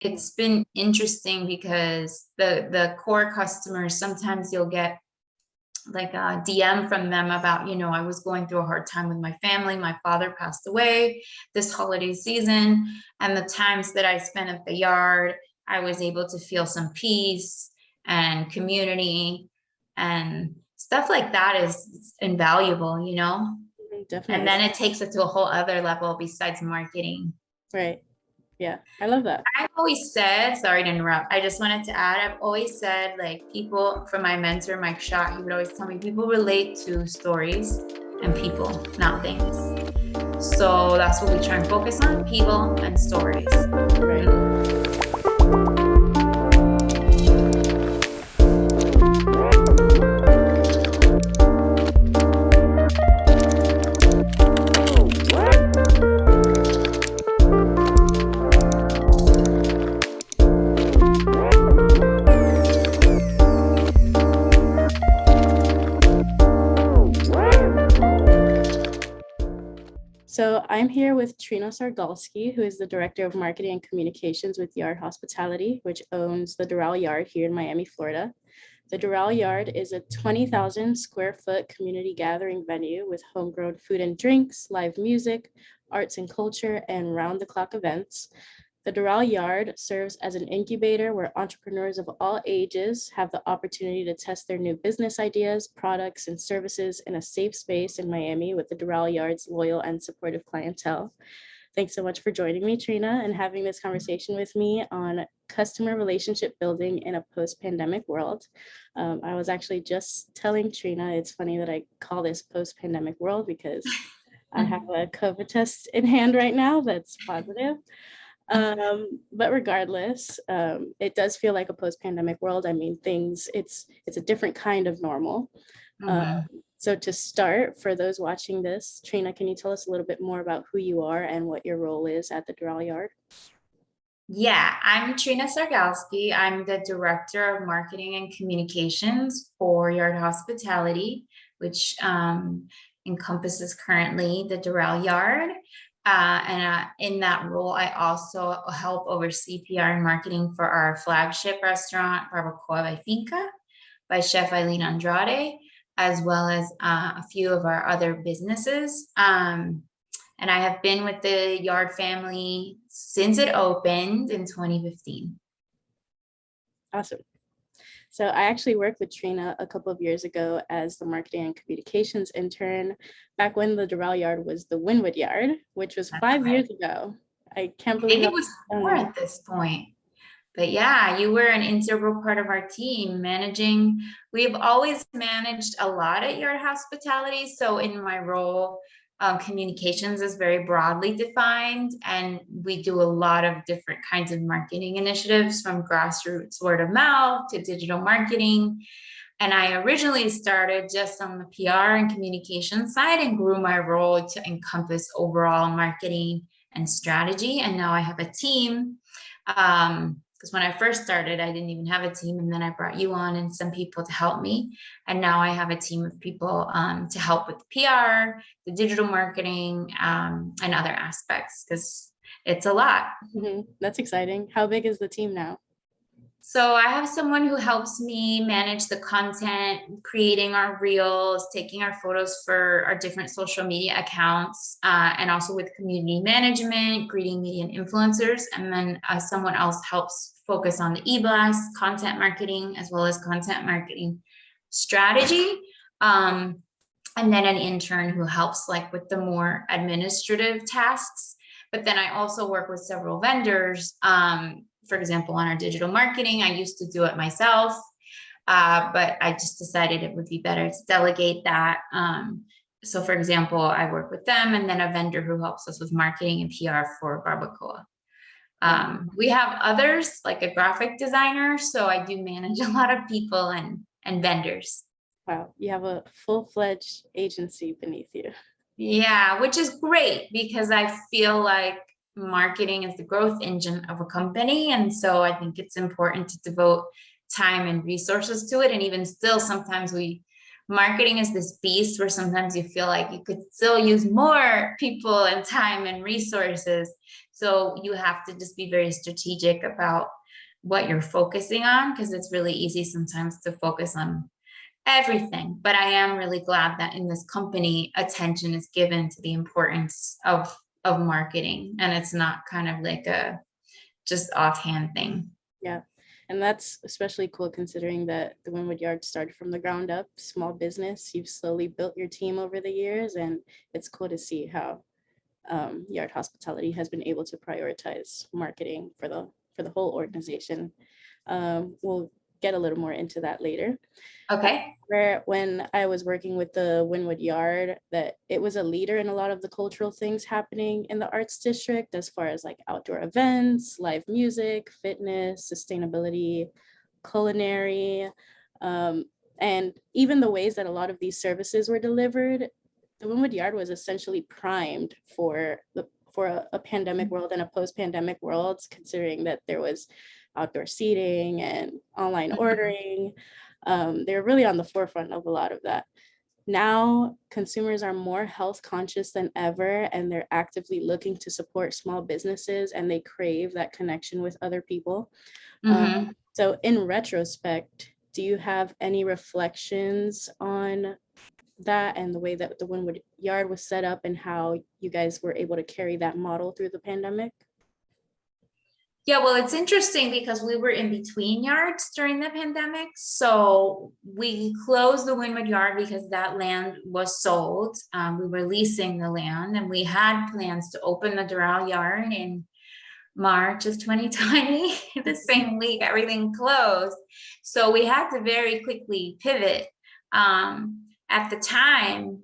it's been interesting because the core customers, sometimes you'll get like a DM from them about, I was going through a hard time with my family. My father passed away this holiday season. And the times that I spent at the yard, I was able to feel some peace and community and stuff like that is invaluable, Definitely. And then it takes it to a whole other level besides marketing. Right. Yeah, I love that. I've always said, sorry to interrupt, I just wanted to add, I've always said, like, people, from my mentor, Mike Schott, he would always tell me people relate to stories and people, not things. So that's what we try and focus on, people and stories. Right. So I'm here with Trina Sargalski, who is the Director of Marketing and Communications with Yard Hospitality, which owns the Doral Yard here in Miami, Florida. The Doral Yard is a 20,000 square foot community gathering venue with homegrown food and drinks, live music, arts and culture, and round-the-clock events. The Doral Yard serves as an incubator where entrepreneurs of all ages have the opportunity to test their new business ideas, products, and services in a safe space in Miami with the Doral Yard's loyal and supportive clientele. Thanks so much for joining me, Trina, and having this conversation with me on customer relationship building in a post-pandemic world. I was actually just telling Trina, it's funny that I call this post-pandemic world because I have a COVID test in hand right now that's positive. But regardless, it does feel like a post-pandemic world. I mean, it's a different kind of normal. So to start, for those watching this, Trina, can you tell us a little bit more about who you are and what your role is at the Doral Yard? Yeah, I'm Trina Sargalski. I'm the Director of Marketing and Communications for Yard Hospitality, which encompasses currently the Doral Yard. And in that role, I also help oversee PR and marketing for our flagship restaurant, Barbacoa by Finca, by Chef Eileen Andrade, as well as a few of our other businesses. And I have been with the Yard family since it opened in 2015. Awesome. So I actually worked with Trina a couple of years ago as the marketing and communications intern, back when the Doral Yard was the Wynwood Yard, which was 5 years ago. I can't believe it was 4 at this point. But yeah, you were an integral part of our team managing. We've always managed a lot at Yard Hospitality. So in my role, communications is very broadly defined, and we do a lot of different kinds of marketing initiatives, from grassroots word of mouth to digital marketing. And I originally started just on the PR and communication side and grew my role to encompass overall marketing and strategy. And now I have a team. Because when I first started, I didn't even have a team. And then I brought you on and some people to help me. And now I have a team of people to help with the PR, the digital marketing, and other aspects, because it's a lot. That's exciting. How big is the team now? So I have someone who helps me manage the content, creating our reels, taking our photos for our different social media accounts, and also with community management, greeting media and influencers. And then someone else helps focus on the e-blast, content marketing, as well as content marketing strategy. And then an intern who helps like with the more administrative tasks. But then I also work with several vendors. For example, on our digital marketing, I used to do it myself, but I just decided it would be better to delegate that. So for example, I work with them, and then a vendor who helps us with marketing and PR for Barbacoa. We have others, like a graphic designer, so I do manage a lot of people and vendors. Wow, you have a full-fledged agency beneath you. Yeah, which is great because I feel like marketing is the growth engine of a company. And so I think it's important to devote time and resources to it. And even still, sometimes marketing is this beast where sometimes you feel like you could still use more people and time and resources. So you have to just be very strategic about what you're focusing on, because it's really easy sometimes to focus on everything. But I am really glad that in this company, attention is given to the importance of marketing, and it's not kind of like a just offhand thing. Yeah. And that's especially cool considering that the Wynwood Yard started from the ground up, small business. You've slowly built your team over the years, and it's cool to see how Yard Hospitality has been able to prioritize marketing for the whole organization. We'll get a little more into that later. Okay. Where when I was working with the Wynwood Yard, that it was a leader in a lot of the cultural things happening in the arts district, as far as like outdoor events, live music, fitness, sustainability, culinary, and even the ways that a lot of these services were delivered. The Wynwood Yard was essentially primed for a pandemic world and a post-pandemic world, considering that there was outdoor seating and online ordering. They're really on the forefront of a lot of that. Now, consumers are more health conscious than ever, and they're actively looking to support small businesses, and they crave that connection with other people. Mm-hmm. So in retrospect, do you have any reflections on that and the way that the Wynwood Yard was set up and how you guys were able to carry that model through the pandemic? Yeah, well, it's interesting because we were in between yards during the pandemic. So we closed the Wynwood Yard because that land was sold. We were leasing the land, and we had plans to open the Doral Yard in March of 2020. The same week everything closed. So we had to very quickly pivot. At the time,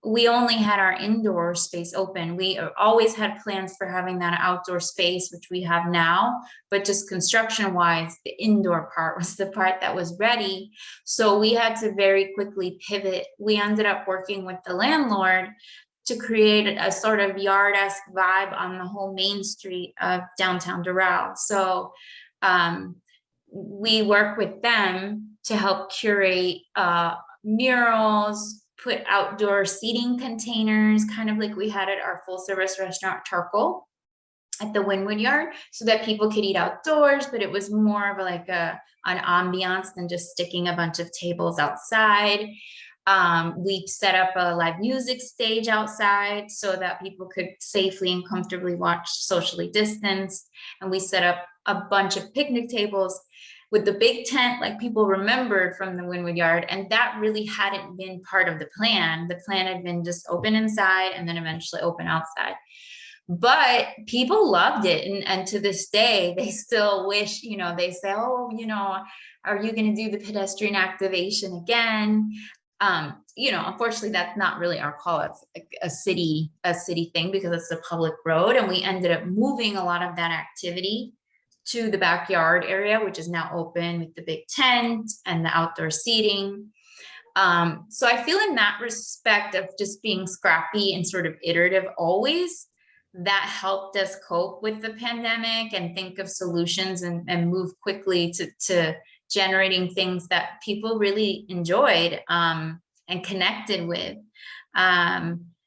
we only had our indoor space open. We always had plans for having that outdoor space, which we have now, but just construction wise, the indoor part was the part that was ready. So we had to very quickly pivot. We ended up working with the landlord to create a sort of yard-esque vibe on the whole main street of downtown Doral. So we work with them to help curate murals, put outdoor seating containers, kind of like we had at our full service restaurant Charcoal at the Wynwood Yard, so that people could eat outdoors, but it was more of like an ambiance than just sticking a bunch of tables outside. We set up a live music stage outside so that people could safely and comfortably watch socially distanced. And we set up a bunch of picnic tables with the big tent, like people remembered from the Wynwood Yard. And that really hadn't been part of the plan. The plan had been just open inside and then eventually open outside. But people loved it. And to this day, they still wish, they say, oh, are you going to do the pedestrian activation again? Unfortunately, that's not really our call. It's a city thing because it's a public road. And we ended up moving a lot of that activity to the backyard area, which is now open with the big tent and the outdoor seating. So I feel in that respect of just being scrappy and sort of iterative always, that helped us cope with the pandemic and think of solutions and move quickly to generating things that people really enjoyed and connected with.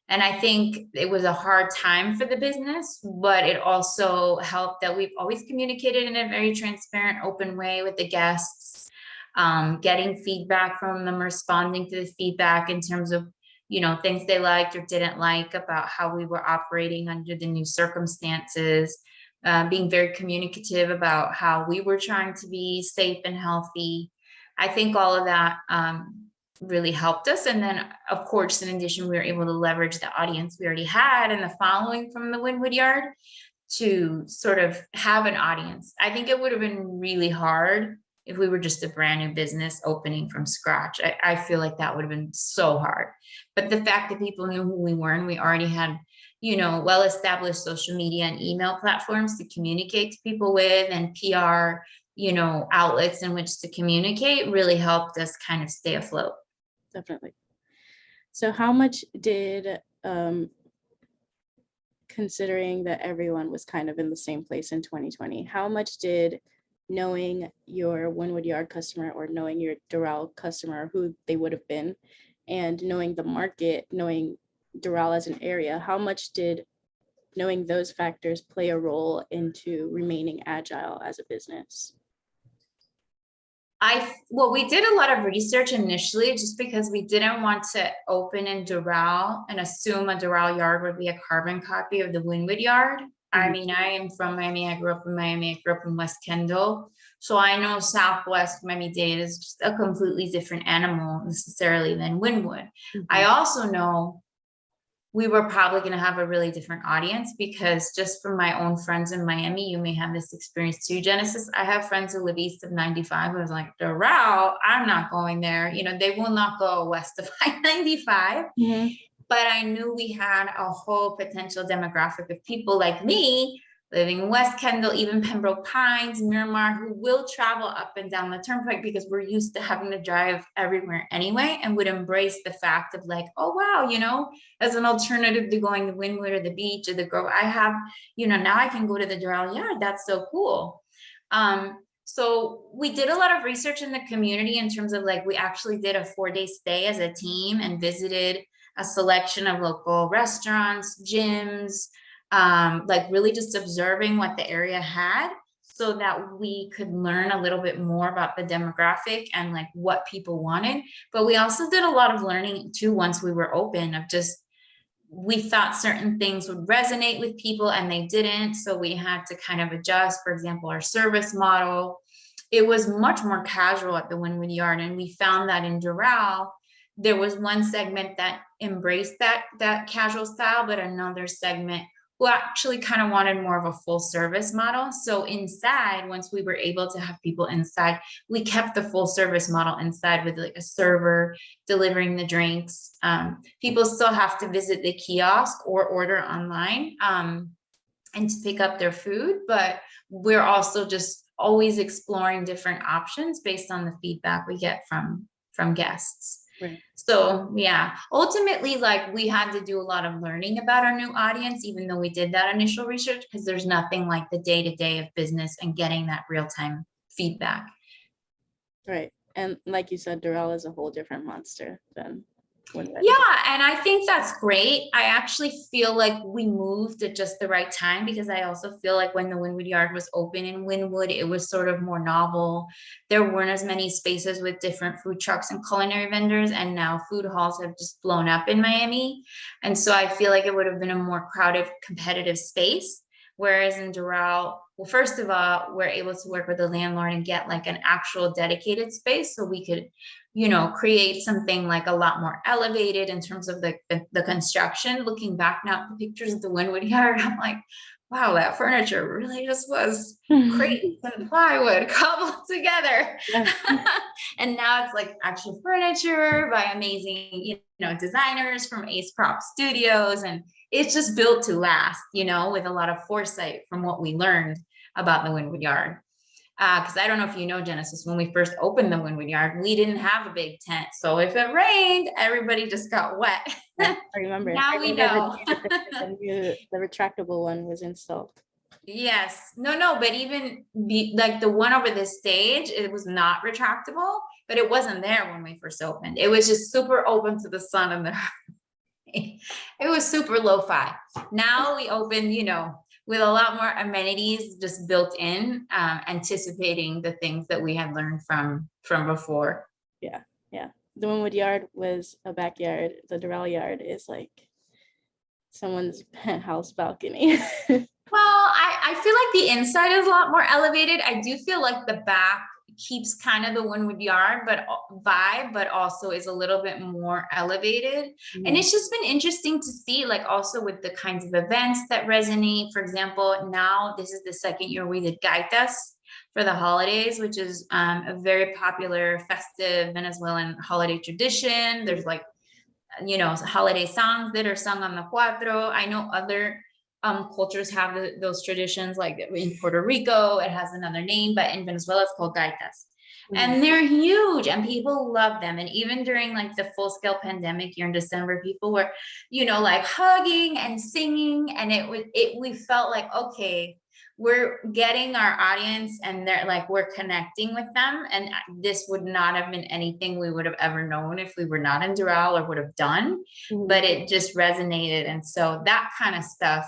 And I think it was a hard time for the business, but it also helped that we've always communicated in a very transparent, open way with the guests, getting feedback from them, responding to the feedback in terms of, things they liked or didn't like about how we were operating under the new circumstances, being very communicative about how we were trying to be safe and healthy. I think all of that really helped us. And then, of course, in addition, we were able to leverage the audience we already had and the following from the Wynwood Yard to sort of have an audience. I think it would have been really hard if we were just a brand new business opening from scratch. I feel like that would have been so hard. But the fact that people knew who we were and we already had, well-established social media and email platforms to communicate to people with, and PR, outlets in which to communicate really helped us kind of stay afloat. Definitely. So how much did, considering that everyone was kind of in the same place in 2020, how much did knowing your Wynwood Yard customer or knowing your Doral customer, who they would have been, and knowing the market, knowing Doral as an area, how much did knowing those factors play a role into remaining agile as a business? Well, we did a lot of research initially just because we didn't want to open in Doral and assume a Doral Yard would be a carbon copy of the Wynwood Yard. I mean, I am from Miami. I grew up in Miami. I grew up in West Kendall. So I know Southwest Miami-Dade is just a completely different animal necessarily than Wynwood. I also know we were probably going to have a really different audience because just from my own friends in Miami, you may have this experience too, Genesis. I have friends who live east of 95. I was like, Doral, I'm not going there. You know, they will not go west of I-95. But I knew we had a whole potential demographic of people like me living in West Kendall, even Pembroke Pines, Miramar, who will travel up and down the turnpike because we're used to having to drive everywhere anyway, and would embrace the fact of like, oh, wow, you know, as an alternative to going to Wynwood or the beach or the Grove, I have, you know, now I can go to the Doral Yard. That's so cool. So we did a lot of research in the community in terms of like, we actually did a 4-day stay as a team and visited a selection of local restaurants, gyms, like really just observing what the area had so that we could learn a little bit more about the demographic and like what people wanted. But we also did a lot of learning too once we were open of just, we thought certain things would resonate with people and they didn't. So we had to kind of adjust, for example, our service model. It was much more casual at the Wynwood Yard. And we found that in Doral, there was one segment that embraced that casual style, but another segment who actually kind of wanted more of a full service model. So inside, once we were able to have people inside, we kept the full service model inside with like a server delivering the drinks. People still have to visit the kiosk or order online and to pick up their food, but we're also just always exploring different options based on the feedback we get from guests. Right. So yeah, ultimately, like we had to do a lot of learning about our new audience, even though we did that initial research, because there's nothing like the day-to-day of business and getting that real-time feedback. Right. And like you said, Doral is a whole different monster than Wynwood. Yeah, and I think that's great. I actually feel like we moved at just the right time because I also feel like when the Wynwood Yard was open in Wynwood, it was sort of more novel. There weren't as many spaces with different food trucks and culinary vendors, and now food halls have just blown up in Miami. And so I feel like it would have been a more crowded, competitive space. Whereas in Doral, well, first of all, we're able to work with the landlord and get like an actual dedicated space so we could, you know, create something like a lot more elevated in terms of the construction. Looking back now at the pictures of the Wynwood Yard, I'm like, wow, that furniture really just was crates and plywood cobbled together. Yeah. And now it's like actual furniture by amazing, you know, designers from Ace Prop Studios. And it's just built to last, you know, with a lot of foresight from what we learned about the Wynwood Yard. Because I don't know if you know, Genesis, when we first opened the Wynwood Yard, we didn't have a big tent. So if it rained, everybody just got wet. I remember. Now we know. The retractable one was installed. Yes. No, but even like the one over this stage, it was not retractable, but it wasn't there when we first opened. It was just super open to the sun and the it was super lo-fi. Now we open, you know, with a lot more amenities just built in, anticipating the things that we had learned from before. Yeah. The Wynwood Yard was a backyard. The Doral Yard is like someone's penthouse balcony. Well, I feel like the inside is a lot more elevated. I do feel like the back keeps kind of the Wynwood Yard vibe, but also is a little bit more elevated. And it's just been interesting to see, like also with the kinds of events that resonate. For example, now this is the second year we did gaitas for the holidays, which is a very popular festive Venezuelan holiday tradition. There's like, you know, holiday songs that are sung on the cuatro. I know other cultures have those traditions, like in Puerto Rico, it has another name, but in Venezuela, it's called gaitas. And they're huge and people love them. And even during like the full scale pandemic year in December, people were, you know, like hugging and singing. And we felt like, okay, we're getting our audience and they're like, we're connecting with them. And this would not have been anything we would have ever known if we were not in Doral or would have done, but it just resonated. And so that kind of stuff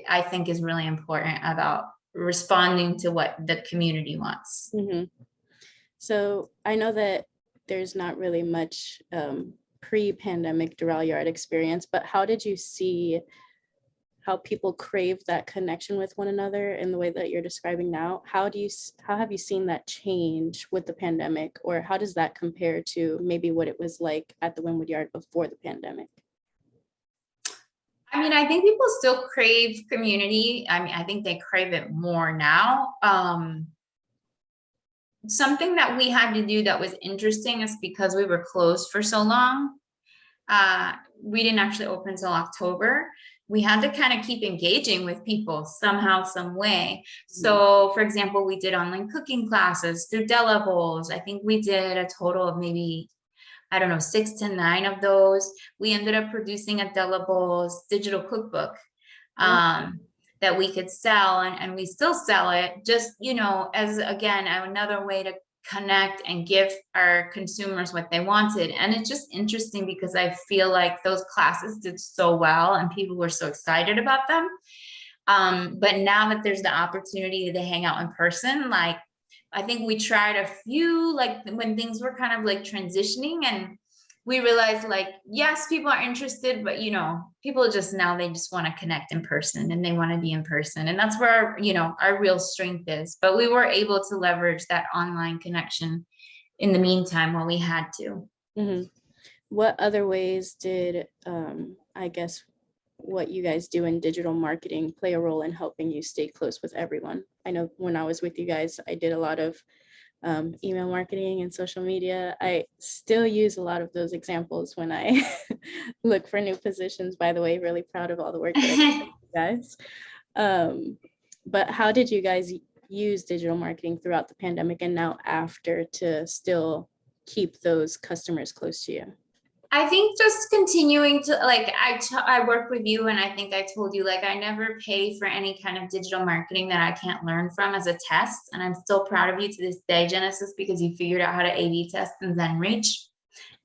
I think is really important about responding to what the community wants. Mhm. So I know that there's not really much pre-pandemic Doral Yard experience, but how did you see how people crave that connection with one another in the way that you're describing now? How have you seen that change with the pandemic, or how does that compare to maybe what it was like at the Wynwood Yard before the pandemic? I mean, I think people still crave community. I mean, I think they crave it more now. Something that we had to do that was interesting is because we were closed for so long. We didn't actually open until October. We had to kind of keep engaging with people somehow, some way. So, for example, we did online cooking classes through Delables. I think we did a total of maybe, I don't know, 6 to 9 of those. We ended up producing a Delables digital cookbook that we could sell, and we still sell it, just, you know, as again, another way to connect and give our consumers what they wanted. And it's just interesting because I feel like those classes did so well and people were so excited about them. But now that there's the opportunity to hang out in person, like I think we tried a few, like when things were kind of like transitioning, and we realized like, yes, people are interested, but you know, people just now, they just want to connect in person and they want to be in person. And that's where our, you know, our real strength is. But we were able to leverage that online connection in the meantime while we had to. Mm-hmm. What other ways did, I guess, what you guys do in digital marketing play a role in helping you stay close with everyone? I know when I was with you guys, I did a lot of email marketing and social media. I still use a lot of those examples when I look for new positions. By the way, really proud of all the work that I did with you guys. But how did you guys use digital marketing throughout the pandemic and now after to still keep those customers close to you? I think just continuing to, like, I work with you, and I think I told you, like, I never pay for any kind of digital marketing that I can't learn from as a test. And I'm still proud of you to this day, Genesis, because you figured out how to A/B test and then reach.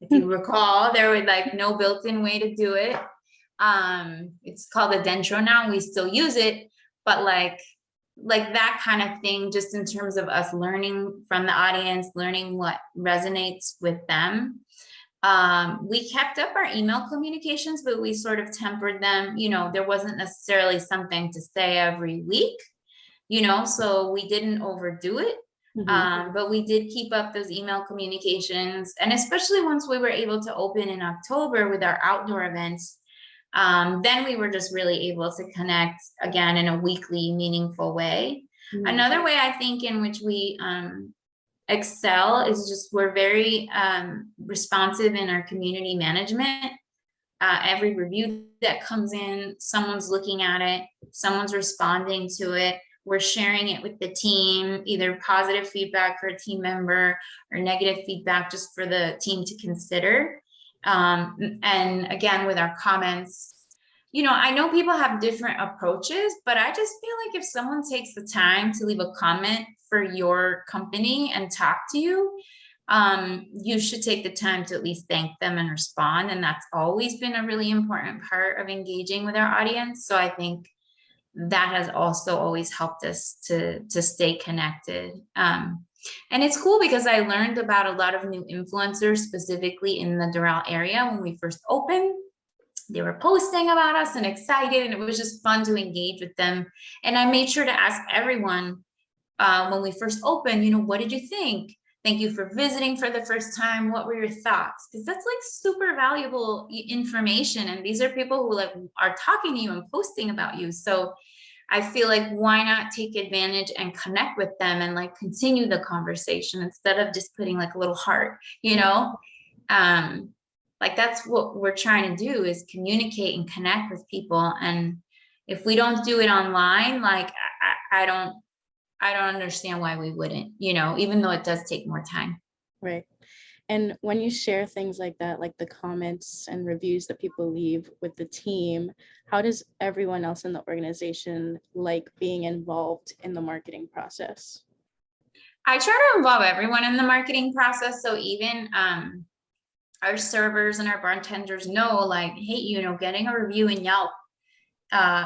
If you recall, there was like no built-in way to do it. It's called a Dentro now. We still use it, but like that kind of thing, just in terms of us learning from the audience, learning what resonates with them. We kept up our email communications, but we sort of tempered them. You know, there wasn't necessarily something to say every week, you know, so we didn't overdo it. But we did keep up those email communications. And especially once we were able to open in October with our outdoor events, then we were just really able to connect again in a weekly, meaningful way. Another way I think in which we excel is just we're very responsive in our community management. Every review that comes in, someone's looking at it, someone's responding to it. We're sharing it with the team, either positive feedback for a team member or negative feedback just for the team to consider. And again, with our comments, you know, I know people have different approaches, but I just feel like if someone takes the time to leave a comment for your company and talk to you, you should take the time to at least thank them and respond. And that's always been a really important part of engaging with our audience. So I think that has also always helped us to stay connected. And it's cool because I learned about a lot of new influencers, specifically in the Doral area when we first opened. They were posting about us and excited, and it was just fun to engage with them. And I made sure to ask everyone when we first opened, you know, what did you think? Thank you for visiting for the first time. What were your thoughts? Because that's like super valuable information. And these are people who like are talking to you and posting about you. So I feel like why not take advantage and connect with them and like continue the conversation instead of just putting like a little heart, you know? Like that's what we're trying to do, is communicate and connect with people. And if we don't do it online, like I don't understand why we wouldn't, you know, even though it does take more time. Right. And when you share things like that, like the comments and reviews that people leave with the team, how does everyone else in the organization like being involved in the marketing process? I try to involve everyone in the marketing process. So even our servers and our bartenders know, like, hey, you know, getting a review in Yelp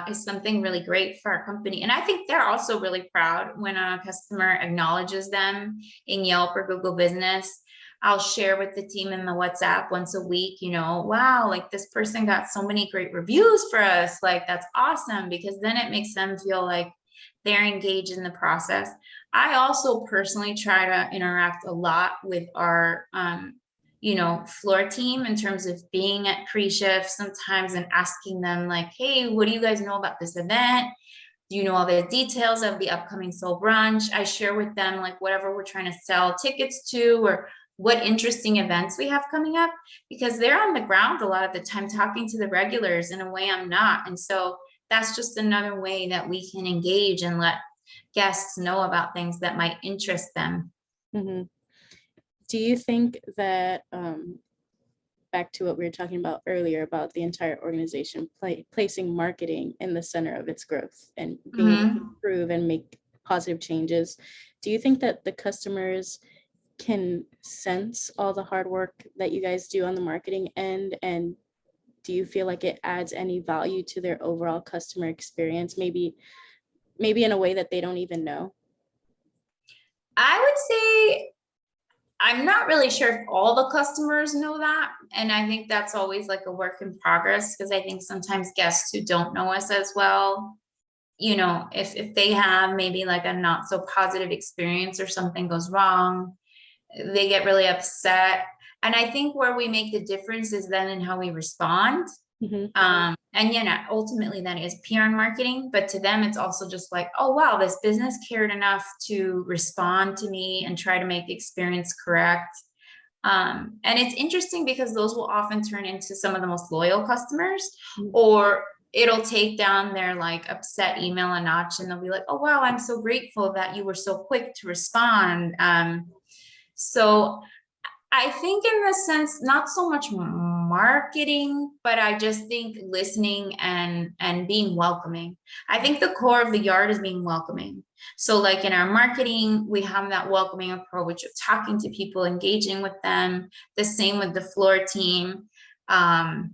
is something really great for our company. And I think they're also really proud when a customer acknowledges them in Yelp or Google Business. I'll share with the team in the WhatsApp once a week, wow, like this person got so many great reviews for us. Like, that's awesome, because then it makes them feel like they're engaged in the process. I also personally try to interact a lot with our, floor team in terms of being at pre-shift sometimes and asking them like, hey, what do you guys know about this event? Do you know all the details of the upcoming soul brunch? I share with them like whatever we're trying to sell tickets to, or what interesting events we have coming up, because they're on the ground a lot of the time talking to the regulars in a way I'm not. And so that's just another way that we can engage and let guests know about things that might interest them. Mm-hmm. Do you think that, back to what we were talking about earlier about the entire organization placing marketing in the center of its growth and being able to improve and make positive changes, do you think that the customers can sense all the hard work that you guys do on the marketing end? And do you feel like it adds any value to their overall customer experience, maybe in a way that they don't even know? I would say I'm not really sure if all the customers know that. And I think that's always like a work in progress, because I think sometimes guests who don't know us as well, if they have maybe like a not so positive experience or something goes wrong, they get really upset. And I think where we make the difference is then in how we respond. Mm-hmm. And ultimately that is PR and marketing, but to them, it's also just like, oh, wow, this business cared enough to respond to me and try to make the experience correct. And it's interesting because those will often turn into some of the most loyal customers, or it'll take down their like upset email a notch, and they'll be like, oh, wow, I'm so grateful that you were so quick to respond. So I think in the sense, not so much marketing, but I just think listening and being welcoming. I think the core of the yard is being welcoming. So like in our marketing, we have that welcoming approach of talking to people, engaging with them, the same with the floor team. And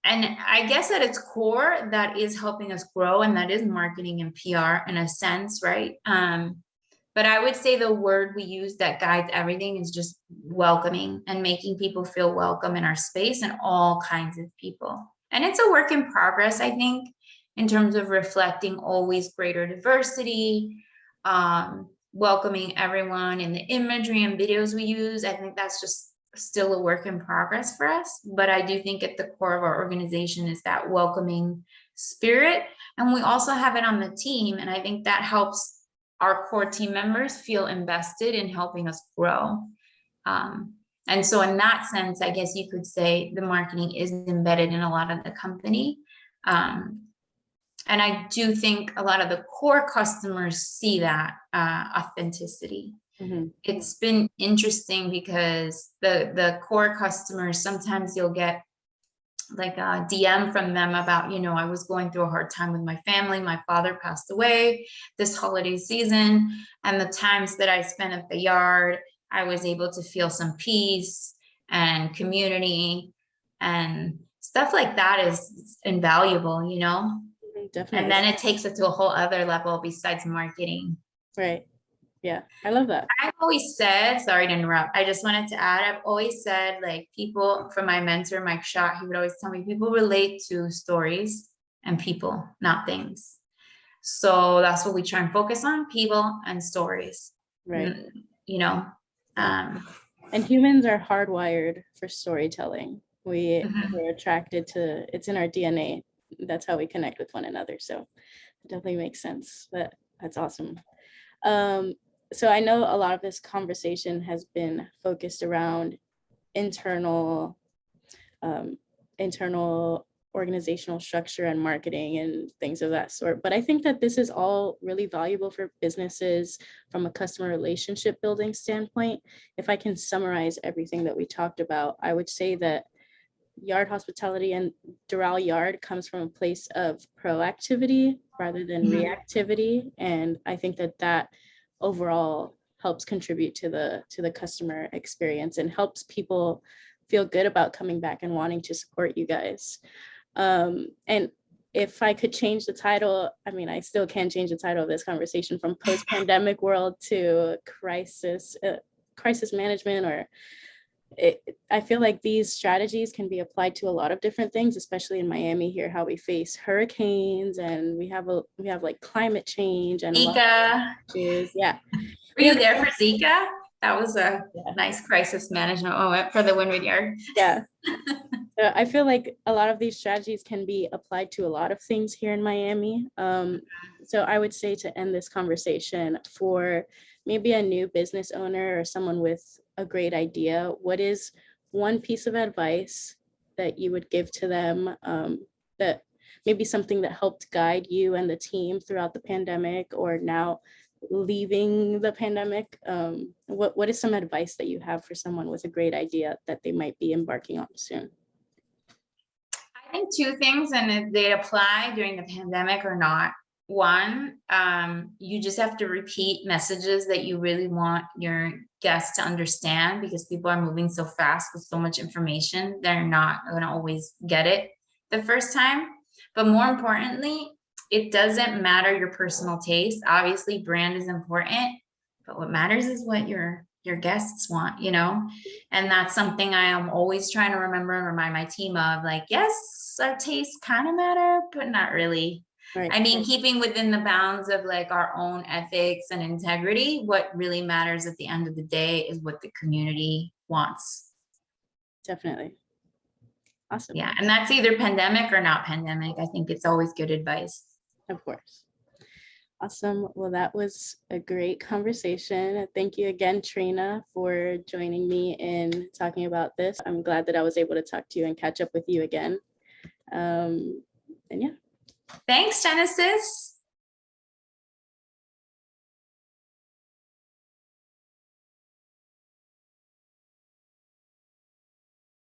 I guess at its core, that is helping us grow, and that is marketing and PR in a sense, right? But I would say the word we use that guides everything is just welcoming and making people feel welcome in our space, and all kinds of people. And it's a work in progress, I think, in terms of reflecting always greater diversity, welcoming everyone in the imagery and videos we use. I think that's just still a work in progress for us. But I do think at the core of our organization is that welcoming spirit. And we also have it on the team. And I think that helps our core team members feel invested in helping us grow. And so in that sense, I guess you could say the marketing is embedded in a lot of the company. And I do think a lot of the core customers see that authenticity. Mm-hmm. It's been interesting because the core customers, sometimes you'll get like a DM from them about, I was going through a hard time with my family. My father passed away this holiday season. And the times that I spent at the yard, I was able to feel some peace and community, and stuff like that is invaluable, Definitely. And then it takes it to a whole other level besides marketing. Right. Yeah, I love that. I've always said, sorry to interrupt, I just wanted to add, I've always said, like, people, from my mentor, Mike Schott, he would always tell me people relate to stories and people, not things. So that's what we try and focus on, people and stories. Right. And humans are hardwired for storytelling. We're attracted to, it's in our DNA. That's how we connect with one another. So it definitely makes sense. But that's awesome. So I know a lot of this conversation has been focused around internal organizational structure and marketing and things of that sort. But I think that this is all really valuable for businesses from a customer relationship building standpoint. If I can summarize everything that we talked about, I would say that Yard Hospitality and Doral Yard comes from a place of proactivity rather than reactivity. And I think that overall helps contribute to the customer experience and helps people feel good about coming back and wanting to support you guys. And if I could change the title, I mean, I still can change the title of this conversation from post-pandemic world to crisis management, or I feel like these strategies can be applied to a lot of different things, especially in Miami here, how we face hurricanes, and we have like climate change and Zika. issues. Yeah. Were you there for Zika? That was a Yeah. nice crisis management moment for the Windward Yard. Yeah. So I feel like a lot of these strategies can be applied to a lot of things here in Miami. So I would say, to end this conversation, for maybe a new business owner or someone with a great idea, what is one piece of advice that you would give to them, that maybe something that helped guide you and the team throughout the pandemic, or now leaving the pandemic? What is some advice that you have for someone with a great idea that they might be embarking on soon? I think two things, and if they apply during the pandemic or not. One, you just have to repeat messages that you really want your guests to understand, because people are moving so fast with so much information. They're not going to always get it the first time. But more importantly, it doesn't matter your personal taste. Obviously, brand is important, but what matters is what your guests want, and that's something I am always trying to remember and remind my team of. Like, yes, our tastes kind of matter, but not really. Right. I mean, keeping within the bounds of like our own ethics and integrity, what really matters at the end of the day is what the community wants. Definitely. Awesome. Yeah, and that's either pandemic or not pandemic. I think it's always good advice. Of course. Awesome. Well, that was a great conversation. Thank you again, Trina, for joining me in talking about this. I'm glad that I was able to talk to you and catch up with you again. And yeah. Thanks, Genesis.